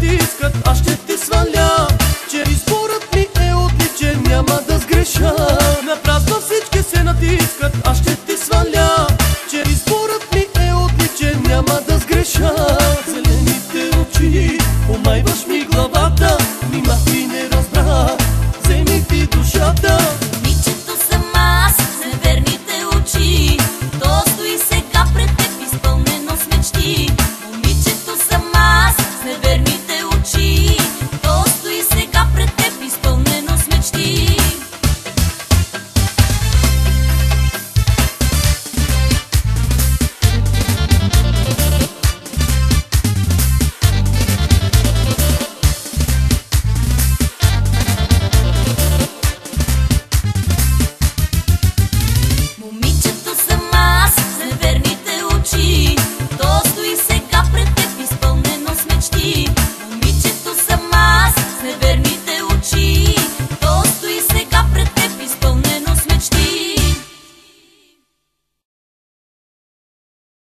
натискат, аз ще ти сваля, че изборът ми е отличен, няма да сгреша. Напразно всички се натискат, аз ще ти сваля, че изборът ми е отличен, няма да сгреша. Зелените очи, омайваш